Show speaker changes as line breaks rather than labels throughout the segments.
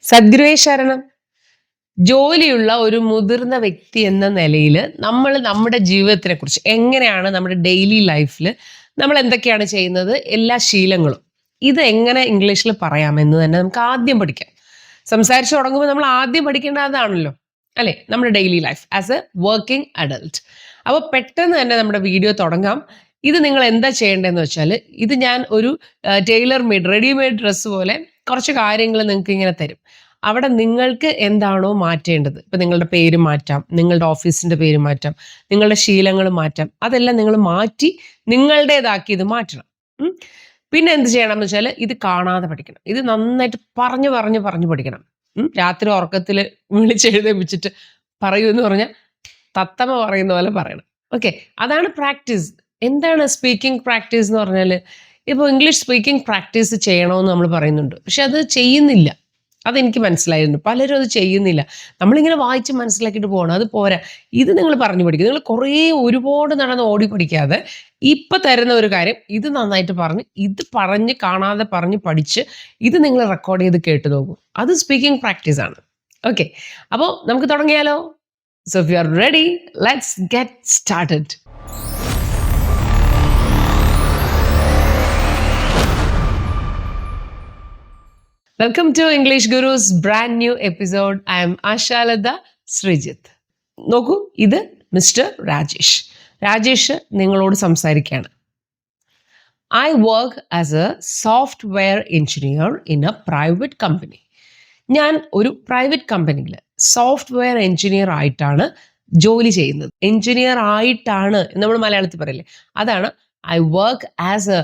സദ്ഗുരുവേ ശരണം. ജോലിയുള്ള ഒരു മുതിർന്ന വ്യക്തി എന്ന നിലയിൽ നമ്മൾ നമ്മുടെ ജീവിതത്തിനെ കുറിച്ച് എങ്ങനെയാണ് നമ്മുടെ ഡെയിലി ലൈഫിൽ നമ്മൾ എന്തൊക്കെയാണ് ചെയ്യുന്നത്, എല്ലാ ശീലങ്ങളും ഇത് എങ്ങനെ ഇംഗ്ലീഷിൽ പറയാമെന്ന് തന്നെ നമുക്ക് ആദ്യം പഠിക്കാം. സംസാരിച്ച് തുടങ്ങുമ്പോൾ നമ്മൾ ആദ്യം പഠിക്കേണ്ട അതാണല്ലോ, അല്ലെ? നമ്മുടെ daily life as A working adult. അപ്പോൾ പെട്ടെന്ന് തന്നെ നമ്മുടെ വീഡിയോ തുടങ്ങാം. ഇത് നിങ്ങൾ എന്താ ചെയ്യേണ്ടതെന്ന് വെച്ചാൽ, ഇത് ഞാൻ ഒരു ടൈലർ മെയ്ഡ് റെഡിമെയ്ഡ് ഡ്രസ്സ് പോലെ കുറച്ച് കാര്യങ്ങൾ നിങ്ങൾക്ക് ഇങ്ങനെ തരും. അവിടെ നിങ്ങൾക്ക് എന്താണോ മാറ്റേണ്ടത്, ഇപ്പം നിങ്ങളുടെ പേര് മാറ്റാം, നിങ്ങളുടെ ഓഫീസിൻ്റെ പേര് മാറ്റാം, നിങ്ങളുടെ ശീലങ്ങൾ മാറ്റാം, അതെല്ലാം നിങ്ങൾ മാറ്റി നിങ്ങളുടേതാക്കി ഇത് മാറ്റണം. പിന്നെ എന്ത് ചെയ്യണം എന്ന് വെച്ചാൽ, ഇത് കാണാതെ പഠിക്കണം. ഇത് നന്നായിട്ട് പറഞ്ഞു പഠിക്കണം. രാത്രി ഉറക്കത്തിൽ വിളിച്ചെഴുതേപ്പിച്ചിട്ട് പറയൂ എന്ന് പറഞ്ഞാൽ തത്തമ്മ പറയുന്ന പോലെ പറയണം. ഓക്കെ, അതാണ് പ്രാക്ടീസ്. എന്താണ് സ്പീക്കിംഗ് പ്രാക്ടീസ് എന്ന് പറഞ്ഞാൽ, ഇപ്പോൾ ഇംഗ്ലീഷ് സ്പീക്കിംഗ് പ്രാക്ടീസ് ചെയ്യണമെന്ന് നമ്മൾ പറയുന്നുണ്ട്, പക്ഷെ അത് ചെയ്യുന്നില്ല. അതെനിക്ക് മനസ്സിലായിരുന്നു. പലരും അത് ചെയ്യുന്നില്ല. നമ്മളിങ്ങനെ വായിച്ച് മനസ്സിലാക്കിയിട്ട് പോകണം, അത് പോരാ. ഇത് നിങ്ങൾ പറഞ്ഞു പഠിക്കും. നിങ്ങൾ ഒരുപാട് നടന്ന് ഓടി പഠിക്കാതെ ഇപ്പം തരുന്ന ഒരു കാര്യം ഇത് നന്നായിട്ട് ഇത് കാണാതെ പറഞ്ഞ് പഠിച്ച് ഇത് നിങ്ങൾ റെക്കോർഡ് ചെയ്ത് കേട്ട് നോക്കും. അത് സ്പീക്കിംഗ് പ്രാക്ടീസ് ആണ്. ഓക്കെ, അപ്പോൾ നമുക്ക് തുടങ്ങിയാലോ? So if you are ready, let's get started. Welcome to English Guru's brand new episode. I am Ashalada Srijith. നോക്കൂ, ഇത് മിസ്റ്റർ രാജേഷ്. രാജേഷ് നിങ്ങളോട് സംസാരിക്കുകയാണ്. I work as a software engineer in a private company. ഞാൻ ഒരു private കമ്പനിയിൽ software engineer ആയിട്ടാണ് ജോലി ചെയ്യുന്നത്. എഞ്ചിനീയർ ആയിട്ടാണ് നമ്മൾ മലയാളത്തിൽ പറയില്ലേ, അതാണ് I work as a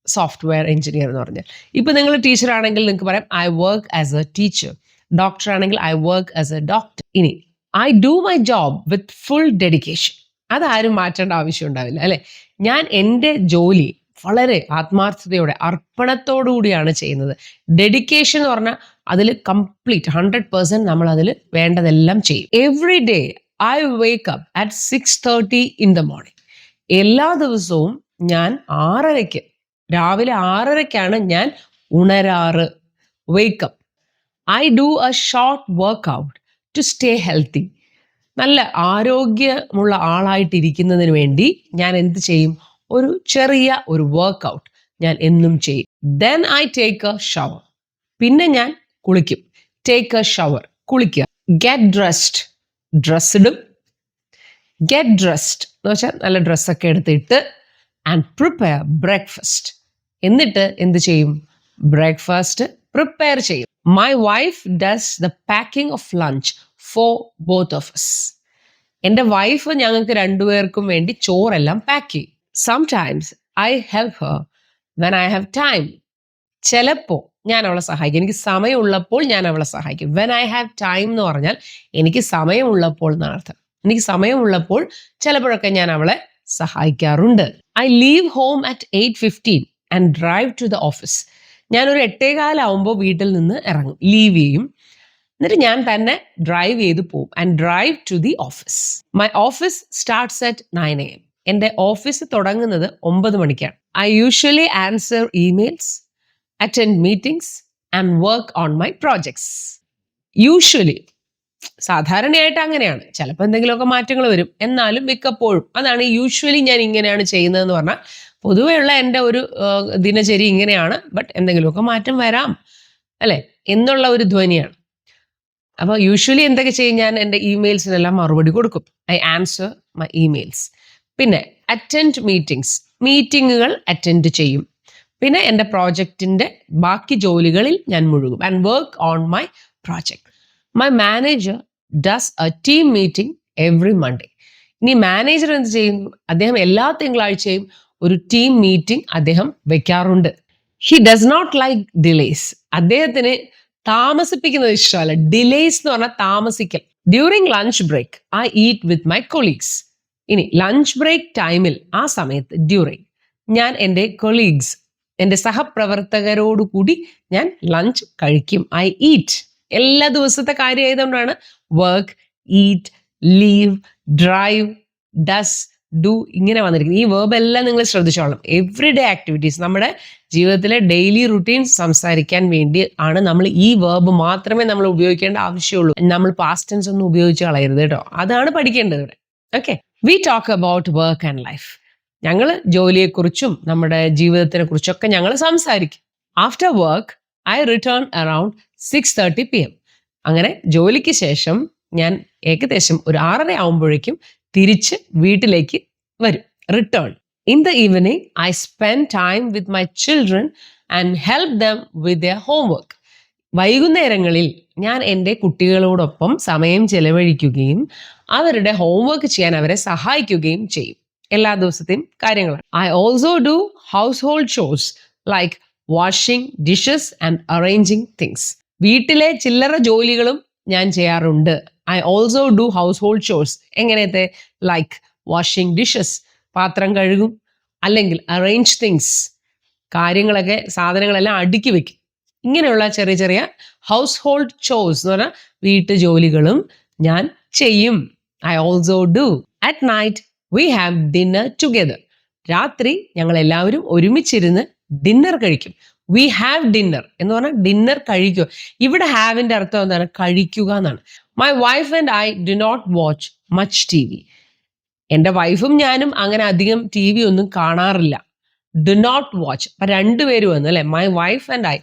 software engineer എന്ന് പറഞ്ഞാൽ. ഇപ്പം നിങ്ങൾ ടീച്ചർ ആണെങ്കിൽ നിങ്ങൾക്ക് പറയാം I work as a teacher. Doctor ആണെങ്കിൽ I work as a doctor. ഇനി I do my job with full dedication. അതാരും മാറ്റേണ്ട ആവശ്യം ഉണ്ടാവില്ല, അല്ലെ? ഞാൻ എൻ്റെ ജോലി വളരെ ആത്മാർത്ഥതയോടെ അർപ്പണത്തോടു കൂടിയാണ് ചെയ്യുന്നത്. ഡെഡിക്കേഷൻ എന്ന് പറഞ്ഞാൽ അതിൽ കംപ്ലീറ്റ് 100% നമ്മൾ അതിൽ വേണ്ടതെല്ലാം ചെയ്യും. Every day I wake up at 6:30 in the morning. എല്ലാ ദിവസവും ഞാൻ രാവിലെ 6:30 ഞാൻ ഉണരാറ്. Wake up. I do a short workout to stay healthy. നല്ല ആരോഗ്യമുള്ള ആളായിട്ടിരിക്കുന്നതിന് വേണ്ടി ഞാൻ എന്ത് ചെയ്യും? ഒരു ചെറിയ വർക്ക്ഔട്ട് ഞാൻ എന്നും ചെയ്യും. Then I take A shower. പിന്നെ ഞാൻ കുളിക്കും. ടേക്ക് എ ഷവർ, കുളിക്കുക. ഗെറ്റ് ഡ്രസ്ഡ്, ഡ്രസ് ഇടും. ഗെറ്റ് ഡ്രസ്ഡ് എന്ന് വെച്ചാൽ നല്ല ഡ്രസ്സൊക്കെ എടുത്തിട്ട് ആൻഡ് പ്രിപ്പയർ ബ്രേക്ക്ഫാസ്റ്റ്. എന്നിട്ട് എന്ത് ചെയ്യും? ബ്രേക്ക്ഫാസ്റ്റ് പ്രിപ്പയർ ചെയ്യും. My wife does the packing of lunch for both of us. എൻ്റെ വൈഫ് ഞങ്ങൾക്ക് രണ്ടുപേർക്കും വേണ്ടി ചോറെല്ലാം പാക്ക് ചെയ്യും. Sometimes I help Har when I have time. ചിലപ്പോൾ ഞാൻ അവളെ സഹായിക്കും. എനിക്ക് സമയമുള്ളപ്പോൾ ഞാൻ അവളെ സഹായിക്കും. വെൻ ഐ ഹാവ് ടൈം എന്ന് പറഞ്ഞാൽ എനിക്ക് സമയമുള്ളപ്പോൾ എന്നാണ് അർത്ഥം. എനിക്ക് സമയമുള്ളപ്പോൾ ചിലപ്പോഴൊക്കെ ഞാൻ അവളെ സഹായിക്കാറുണ്ട്. I leave home at 8:15 and drive to the office. ഞാനൊരു 8:15 വീട്ടിൽ നിന്ന് ഇറങ്ങും, ലീവ് ചെയ്യും. എന്നിട്ട് ഞാൻ തന്നെ ഡ്രൈവ് ചെയ്ത് പോകും. And drive to the office. My office starts at 9 AM. എൻ്റെ ഓഫീസ് തുടങ്ങുന്നത് 9 മണിക്കാണ്. I usually answer emails, attend meetings and work on my projects. Usually, സാധാരണയായിട്ട് അങ്ങനെയാണ്. ചിലപ്പോൾ എന്തെങ്കിലുമൊക്കെ മാറ്റങ്ങൾ വരും, എന്നാലും മിക്കപ്പോഴും അതാണ് യൂഷ്വലി ഞാൻ ഇങ്ങനെയാണ് ചെയ്യുന്നതെന്ന് പറഞ്ഞാൽ പൊതുവെയുള്ള എൻ്റെ ഒരു ദിനചര്യ ഇങ്ങനെയാണ്. ബട്ട് എന്തെങ്കിലുമൊക്കെ മാറ്റം വരാം, അല്ലേ, എന്നുള്ള ഒരു ധ്വനിയാണ്. അപ്പോൾ യൂഷ്വലി എന്തൊക്കെ ചെയ്യും? ഞാൻ എൻ്റെ ഇമെയിൽസിനെല്ലാം മറുപടി കൊടുക്കും. I answer my emails. പിന്നെ അറ്റൻഡ് മീറ്റിംഗ്സ്, മീറ്റിങ്ങുകൾ അറ്റൻഡ് ചെയ്യും. പിന്നെ എൻ്റെ പ്രോജക്റ്റിൻ്റെ ബാക്കി ജോലികളിൽ ഞാൻ മുഴുകും. And work on my project. My manager does a team meeting every Monday. ഇനി മാനേജർ എന്ത് ചെയ്യുന്നു? അദ്ദേഹം എല്ലാ തിങ്കളാഴ്ചയും ഒരു ടീം മീറ്റിംഗ് അദ്ദേഹം വെക്കാറുണ്ട്. He does not like delays. അദ്ദേഹത്തിന് താമസിപ്പിക്കുന്നത് ഇഷ്ടമല്ല. ഡിലേസ് എന്ന് പറഞ്ഞാൽ താമസിക്കൽ. During lunch break I eat with my colleagues. ഇനി ലഞ്ച് ബ്രേക്ക് ടൈമിൽ, ആ സമയത്ത് ഡ്യൂറിങ്, ഞാൻ എൻ്റെ കൊളീഗ്സ്, എൻ്റെ സഹപ്രവർത്തകരോട് കൂടി ഞാൻ ലഞ്ച് കഴിക്കും. I eat. എല്ലാ ദിവസത്തെ കാര്യം ആയതുകൊണ്ടാണ് work, eat, leave, drive, does, do ഇങ്ങനെ വന്നിരിക്കുന്നത്. ഈ വേർബ് എല്ലാം നിങ്ങൾ ശ്രദ്ധിച്ചോളാം. എവറിഡേ ആക്ടിവിറ്റീസ്, നമ്മുടെ ജീവിതത്തിലെ ഡെയിലി റുട്ടീൻസ് സംസാരിക്കാൻ വേണ്ടി ആണ് നമ്മൾ ഈ വേർബ് മാത്രമേ നമ്മൾ ഉപയോഗിക്കേണ്ട ആവശ്യമുള്ളൂ. നമ്മൾ പാസ്റ്റ് ടെൻസ് ഒന്നും ഉപയോഗിച്ച് കളയരുത് കേട്ടോ. അതാണ് പഠിക്കേണ്ടത് ഇവിടെ. Okay, we talk about work and life. ഞങ്ങൾ ജോലിയെക്കുറിച്ചും നമ്മുടെ ജീവിതത്തിനെ കുറിച്ചൊക്കെ ഞങ്ങൾ സംസാരിക്കും. After work I return around 6:30 PM. അങ്ങനെ ജോലിക്ക് ശേഷം ഞാൻ ഏകദേശം ഒരു 6:30 ആവുമ്പോഴേക്കും തിരിച്ച് വീട്ടിലേക്ക് വരും. Return. In the evening I spend time with my children and help them with their homework. വൈകുന്നേരങ്ങളിൽ ഞാൻ എൻ്റെ കുട്ടികളോടൊപ്പം സമയം ചെലവഴിക്കുകയും അവരുടെ ഹോംവർക്ക് ചെയ്യാൻ അവരെ സഹായിക്കുകയും ചെയ്യും. എല്ലാ ദിവസത്തെയും കാര്യങ്ങളാണ്. I also do house hold shows like washing dishes and arranging things. വീട്ടിലെ ചില്ലറ ജോലികളും ഞാൻ ചെയ്യാറുണ്ട്. I also do house hold shows. എങ്ങനത്തെ? ലൈക്ക് വാഷിംഗ് ഡിഷസ്, പാത്രം കഴുകും, അല്ലെങ്കിൽ അറേഞ്ച് തിങ്സ്, കാര്യങ്ങളൊക്കെ സാധനങ്ങളെല്ലാം അടുക്കി വെക്കും. ഇങ്ങനെയുള്ള ചെറിയ ചെറിയ ഹൗസ് ഹോൾഡ് ചോസ് എന്ന് പറഞ്ഞാൽ വീട്ടു ജോലികളും ഞാൻ ചെയ്യും. I also do. At night we have dinner together. രാത്രി ഞങ്ങൾ എല്ലാവരും ഒരുമിച്ചിരുന്ന് ഡിന്നർ കഴിക്കും. വി ഹാവ് ഡിന്നർ എന്ന് പറഞ്ഞാൽ ഡിന്നർ കഴിക്കുക. ഇവിടെ ഹാവിന്റെ അർത്ഥം എന്താണ്? കഴിക്കുക എന്നാണ്. My wife and I do not watch much TV. എൻ്റെ വൈഫും ഞാനും അങ്ങനെ അധികം TV ഒന്നും കാണാറില്ല. Do not watch. അപ്പൊ രണ്ടുപേരും വന്നു അല്ലെ. My wife and I.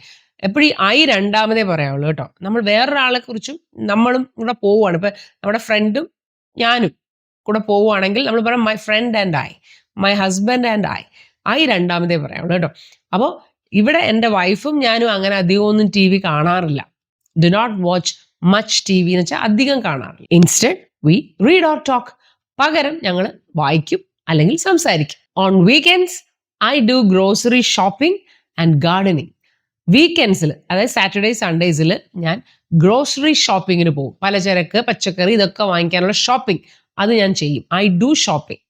എപ്പോഴും ഐ രണ്ടാമതേ പറയാവുള്ളൂ കേട്ടോ. നമ്മൾ വേറൊരാളെ കുറിച്ചും നമ്മളും കൂടെ പോവുകയാണ്. ഇപ്പൊ നമ്മുടെ ഫ്രണ്ടും ഞാനും കൂടെ പോവുകയാണെങ്കിൽ നമ്മൾ പറയാം my friend and I, my husband and I രണ്ടാമതേ പറയാവുള്ളൂ കേട്ടോ. അപ്പോൾ ഇവിടെ എൻ്റെ വൈഫും ഞാനും അങ്ങനെ അധികമൊന്നും TV കാണാറില്ല. Do not watch much TV എന്ന് വെച്ചാൽ അധികം കാണാറില്ല. Instead we read or talk. പകരം ഞങ്ങൾ വായിക്കും അല്ലെങ്കിൽ സംസാരിക്കും. On weekends I do grocery shopping and gardening. വീക്കെൻഡ്സിൽ, അതായത് സാറ്റർഡേ സൺഡേസിൽ ഞാൻ ഗ്രോസറി ഷോപ്പിങ്ങിന് പോകും. പലചരക്ക്, പച്ചക്കറി ഇതൊക്കെ വാങ്ങിക്കാനുള്ള ഷോപ്പിംഗ് അത് ഞാൻ ചെയ്യും. I do shopping.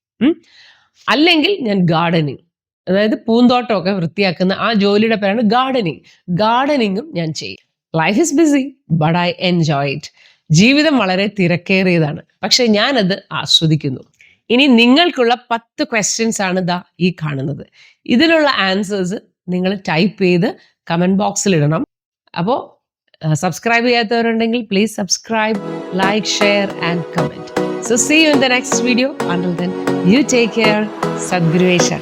അല്ലെങ്കിൽ ഞാൻ ഗാർഡനിങ്, അതായത് പൂന്തോട്ടമൊക്കെ വൃത്തിയാക്കുന്ന ആ ജോലിയുടെ പേരാണ് ഗാർഡനിങ്. ഗാർഡനിങ്ങും ഞാൻ ചെയ്യും. Life is BC but I enjoy it. ജീവിതം വളരെ തിരക്കേറിയതാണ്, പക്ഷെ ഞാനത് ആസ്വദിക്കുന്നു. ഇനി നിങ്ങൾക്കുള്ള 10 ക്വസ്റ്റ്യൻസ് ആണ് ദാ ഈ കാണുന്നത്. ഇതിനുള്ള ആൻസേഴ്സ് നിങ്ങൾ ടൈപ്പ് ചെയ്ത് കമന്റ് ബോക്സിൽ ഇടണം. അപ്പോൾ സബ്സ്ക്രൈബ് ചെയ്യാത്തവരുണ്ടെങ്കിൽ please subscribe, like, share and comment. So see you in the next video. Until then, you take care. Sadguru Eshan.